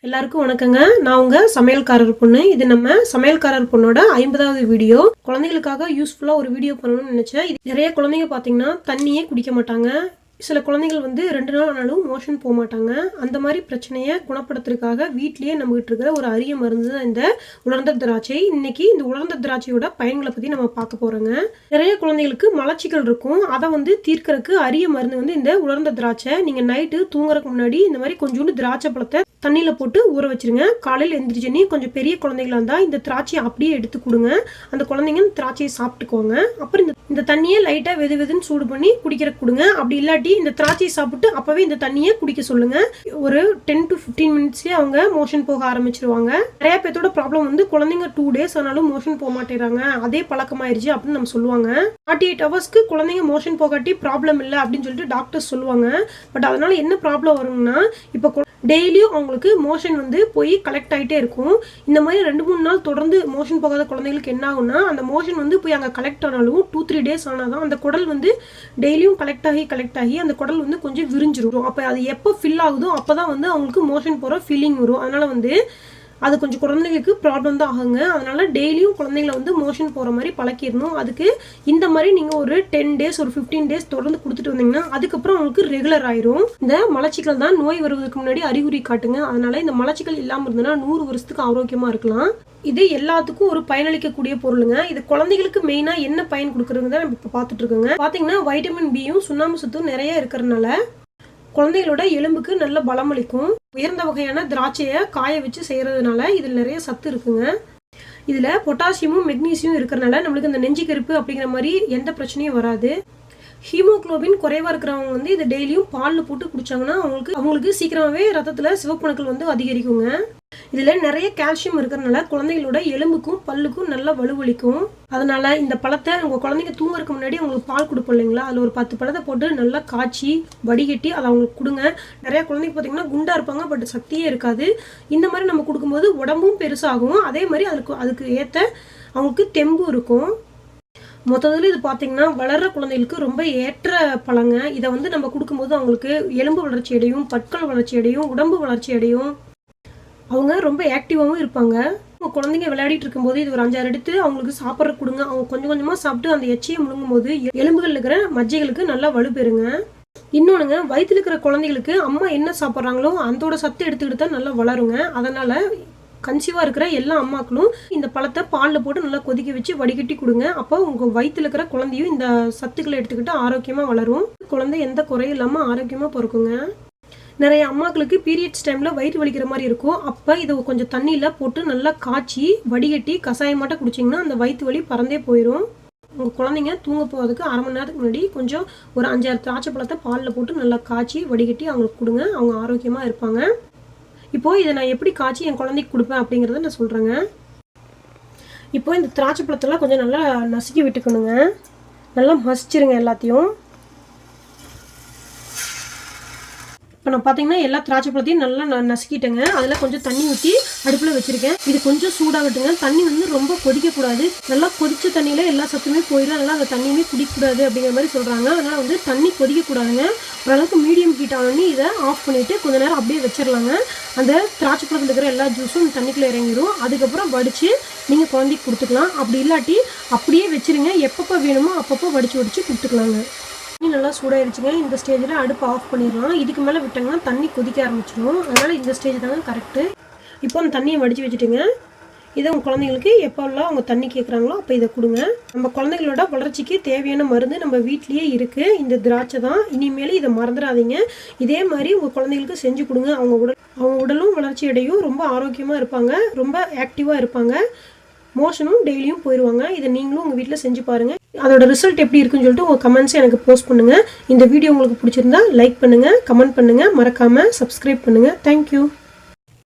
எல்லாருக்கும் வணக்கங்க. நான் உங்க சமையல்காரர் பொண்ணு. இது நம்ம சமையல்காரர் பொண்ணோட 50வது வீடியோ. குழந்தைகளுக்காக யூஸ்ஃபுல்லா ஒரு வீடியோ பண்ணணும்னு நினைச்சேன். நிறைய குழந்தைங்க பாத்தீங்கன்னா தண்ணியே குடிக்க மாட்டாங்க. சில குழந்தைகள் 2 நாள் ஆனாலும் மோஷன் போக மாட்டாங்க. அந்த மாதிரி பிரச்சனையை குணப்படுத்துறதுக்காக வீட்லயே நம்மகிட்ட இருக்கிற ஒரு அரிய மருந்து தான் இந்த உலர்ந்த திராட்சை. இன்னைக்கு இந்த உலர்ந்த திராட்சையோட பயன்களை பத்தி நம்ம பார்க்க போறோங்க. நிறைய குழந்தைகளுக்கு மலச்சிக்கல் இருக்கும். அதை தீர்க்கறதுக்கு அரிய மருந்து இந்த உலர்ந்த திராட்சை. நீங்க நைட்டு தூங்குறதுக்கு முன்னாடி இந்த மாதிரி கொஞ்சோண்டு திராட்சை பழத்தை தண்ணியில போட்டு ஊற வச்சிருங்க. காலையில் எந்திரிச்சனி கொஞ்சம் பெரிய குழந்தைகளா இருந்தா இந்த திராட்சையை அப்படியே எடுத்து கொடுங்க. அந்த குழந்தைங்க திராட்சையை சாப்பிட்டுக்கோங்க. அப்புறம் இந்த தண்ணியை லைட்டா வெதுன்னு சூடு பண்ணி குடிக்கிறதுக்கு கொடுங்க. அப்படி இல்லாட்டி இந்த திராட்சையை சாப்பிட்டு அப்பவே இந்த தண்ணியை குடிக்க சொல்லுங்க. ஒரு 10 to 15 மினிட்ஸ்லயே அவங்க மோஷன் போக ஆரம்பிச்சிருவாங்க. நிறைய பேர்த்தோட ப்ராப்ளம் குழந்தைங்க 2 days ஆனாலும் மோஷன் போக மாட்டேறாங்க, அதே பழக்கமாயிருச்சு அப்படின்னு நம்ம சொல்லுவாங்க. 48 ஹவர்ஸ்க்கு குழந்தைங்க மோஷன் போகாட்டி ப்ராப்ளம் இல்லை அப்படின்னு சொல்லிட்டு டாக்டர்ஸ் சொல்லுவாங்க. பட் அதனால என்ன ப்ராப்ளம் வரும்னா, இப்போ டெய்லியும் அவங்களுக்கு மோஷன் போய் கலெக்ட் ஆகிட்டே இருக்கும். இந்த மாதிரி 2-3 நாள் தொடர்ந்து மோஷன் போகாத குழந்தைங்களுக்கு என்ன ஆகும்னா, அந்த மோஷன் போய் அங்கே கலெக்ட் ஆனாலும் 2-3 days ஆனாதான் அந்த குடல் டெய்லியும் கலெக்ட் ஆகி அந்த குடல் கொஞ்சம் விரிஞ்சிரும். அப்போ அது எப்போ ஃபில் ஆகுதோ அப்போதான் அவங்களுக்கு மோஷன் போகிற ஃபீலிங் வரும். அதனால அது கொஞ்சம் குழந்தைங்களுக்கு ப்ராப்ளம் தான் ஆகுங்க. அதனால டெய்லியும் குழந்தைங்களை மோஷன் போகிற மாதிரி பழக்கிடணும். அதுக்கு இந்த மாதிரி நீங்கள் ஒரு 10 days ஒரு 15 days தொடர்ந்து கொடுத்துட்டு வந்தீங்கன்னா அதுக்கப்புறம் உங்களுக்கு ரெகுலர் ஆயிரும். இந்த மலச்சிக்கல் தான் நோய் வருவதற்கு முன்னாடி அறிகுறி காட்டுங்க. அதனால இந்த மலச்சிக்கல் இல்லாமல் இருந்ததுன்னா 100 வருஷத்துக்கு ஆரோக்கியமாக இருக்கலாம். இது எல்லாத்துக்கும் ஒரு பயனளிக்கக்கூடிய பொருளுங்க. இது குழந்தைகளுக்கு மெயினா என்ன பயன் கொடுக்குறதுன்னு தான் நம்ம இப்போ பார்த்துட்டு இருக்கோங்க. பார்த்தீங்கன்னா வைட்டமின் பியும் சுண்ணாம்பு சத்தும் நிறைய இருக்கிறதுனால குழந்தைகளோட எலும்புக்கு நல்ல பலம் அளிக்கும். உயர்ந்த வகையான திராட்சையை காய வச்சு செய்யறதுனால இதில் நிறைய சத்து இருக்குங்க. இதில் பொட்டாசியமும் மெக்னீசியம் இருக்கிறனால நம்மளுக்கு இந்த நெஞ்சு கருப்பு அப்படிங்கிற மாதிரி எந்த பிரச்சனையும் வராது. ஹீமோக்ளோபின் குறைவா இருக்கிறவங்க இதை டெய்லியும் பாலில் போட்டு குடிச்சாங்கன்னா அவங்களுக்கு சீக்கிரமாவே ரத்தத்தில் சிவப்பணுக்கள் அதிகரிக்குங்க. இதுல நிறைய கால்சியம் இருக்கிறதுனால குழந்தைகளோட எலும்புக்கும் பல்லுக்கும் நல்லா வலுவளிக்கும். அதனால இந்த பழத்தை உங்க குழந்தைங்க தூங்குறதுக்கு முன்னாடி அவங்களுக்கு பால் கொடுப்போம் இல்லைங்களா, அதுல ஒரு 10 பழத்தை போட்டு நல்லா காய்ச்சி வடிகட்டி அதை அவங்களுக்கு கொடுங்க. நிறைய குழந்தைங்க பார்த்தீங்கன்னா குண்டா இருப்பாங்க, பட் சக்தியே இருக்காது. இந்த மாதிரி நம்ம கொடுக்கும்போது உடம்பும் பெருசாகும், அதே மாதிரி அதுக்கு ஏற்ற அவங்களுக்கு தெம்பும் இருக்கும். மொத்தத்தில் இது பார்த்தீங்கன்னா வளர்ற குழந்தைகளுக்கு ரொம்ப ஏற்ற பழங்க. இதை நம்ம கொடுக்கும்போது அவங்களுக்கு எலும்பு வளர்ச்சி அடையும், பற்கள் வளர்ச்சி அடையும், உடம்பு வளர்ச்சி அடையும். அவங்க ரொம்ப ஆக்டிவாகவும் இருப்பாங்க. குழந்தைங்க விளையாடிட்டு இருக்கும்போது இது ஒரு 5-6 எடுத்து அவங்களுக்கு சாப்பிட்ற கொடுங்க. அவங்க கொஞ்சம் கொஞ்சமாக சாப்பிட்டு அந்த எச்சையை முழுங்கும் போது எலும்புகள் இருக்கிற மஜ்ஜைகளுக்கு நல்லா வலுப்பெறுங்க. இன்னொன்னுங்க, வயிற்றுல இருக்கிற குழந்தைகளுக்கு அம்மா என்ன சாப்பிட்றாங்களோ அதோட சத்து எடுத்துக்கிட்டு தான் நல்லா வளருங்க. அதனால கன்சீவாக இருக்கிற எல்லா அம்மாக்களும் இந்த பழத்தை பாலில் போட்டு நல்லா கொதிக்க வச்சு வடிகட்டி கொடுங்க. அப்போ உங்கள் வயிற்றுல இருக்கிற குழந்தையும் இந்த சத்துக்களை எடுத்துக்கிட்டு ஆரோக்கியமாக வளரும். குழந்தை எந்த குறையும் இல்லாமல் ஆரோக்கியமாக பிறக்குங்க. நிறைய அம்மாக்களுக்கு பீரியட்ஸ் டைமில் வயிறு வலிக்கிற மாதிரி இருக்கும். அப்போ இதை கொஞ்சம் தண்ணியில் போட்டு நல்லா காய்ச்சி வடிகட்டி கஷாயமாட்ட குடிச்சிங்கன்னா அந்த வயிற்று வலி பறந்தே போயிடும். உங்கள் குழந்தைங்க தூங்க போகிறதுக்கு 1/2 மணி நேரத்துக்கு முன்னாடி கொஞ்சம் ஒரு 5-6 திராட்சை பழத்தை பாலில் போட்டு நல்லா காய்ச்சி வடிகட்டி அவங்களுக்கு கொடுங்க. அவங்க ஆரோக்கியமாக இருப்பாங்க. இப்போது இதை நான் எப்படி காய்ச்சி என் குழந்தைக்கு கொடுப்பேன் அப்படிங்கிறத நான் சொல்கிறேங்க. இப்போது இந்த திராட்சை பழத்தெல்லாம் கொஞ்சம் நல்லா நசுக்கி விட்டுக்கணுங்க. நல்லா மசிச்சிருங்க எல்லாத்தையும். இப்போ நான் பார்த்தீங்கன்னா எல்லா திராட்சை பழத்தையும் நல்லா நசுக்கிட்டேங்க. அதில் கொஞ்சம் தண்ணி ஊற்றி அடுப்பில் வச்சுருக்கேன். இது கொஞ்சம் சூடாகட்டுங்க. தண்ணி ரொம்ப கொதிக்கக்கூடாது. நல்லா கொதிச்ச தண்ணியில் எல்லா சத்துமே போயிடும். அதனால் அந்த தண்ணியுமே குடிக்கக்கூடாது அப்படிங்கிற மாதிரி சொல்கிறாங்க. அதனால் தண்ணி கொதிக்கக்கூடாதுங்க. ஓரளவுக்கு மீடியம் ஹீட் ஆனோடனே இதை ஆஃப் பண்ணிவிட்டு கொஞ்சம் நேரம் அப்படியே வச்சிடலாங்க. அந்த திராட்சை பழத்தில் இருக்கிற எல்லா ஜூஸும் தண்ணிக்குள்ளே இறங்கிடும். அதுக்கப்புறம் வடித்து நீங்கள் குழந்தைக்கு கொடுத்துக்கலாம். அப்படி இல்லாட்டி அப்படியே வச்சுருங்க. எப்பப்போ வேணுமோ அப்பப்போ வடித்து கொடுத்துக்கலாங்க. தண்ணி நல்லா சூடாயிருச்சுங்க. இந்த ஸ்டேஜில் அடுப்பு ஆஃப் பண்ணிடலாம். இதுக்கு மேலே விட்டாங்கன்னா தண்ணி கொதிக்க ஆரம்பிச்சிடும். அதனால் இந்த ஸ்டேஜ் தாங்க கரெக்டு. இப்போ அந்த தண்ணியை வடித்து வச்சுட்டுங்க. இதை உங்கள் குழந்தைங்களுக்கு எப்போல்லாம் அவங்க தண்ணி கேட்குறாங்களோ அப்போ இதை கொடுங்க. நம்ம குழந்தைங்களோட வளர்ச்சிக்கு தேவையான மருந்து நம்ம வீட்லேயே இருக்குது. இந்த திராட்சை தான். இனிமேல் இதை மறந்துடாதீங்க. இதே மாதிரி உங்கள் குழந்தைங்களுக்கு செஞ்சு கொடுங்க. அவங்க உடலும் வளர்ச்சி அடையும், ரொம்ப ஆரோக்கியமாக இருப்பாங்க, ரொம்ப ஆக்டிவாக இருப்பாங்க, மோஷனும் டெய்லியும் போயிடுவாங்க. இதை நீங்களும் உங்கள் வீட்டில் செஞ்சு பாருங்கள். அதோட ரிசல்ட் எப்படி இருக்குன்னு சொல்லிட்டு உங்கள் கமெண்ட்ஸை எனக்கு போஸ்ட் பண்ணுங்கள். இந்த வீடியோ உங்களுக்கு பிடிச்சிருந்தா லைக் பண்ணுங்கள், கமெண்ட் பண்ணுங்கள், மறக்காமல் சப்ஸ்கிரைப் பண்ணுங்கள். தேங்க்யூ.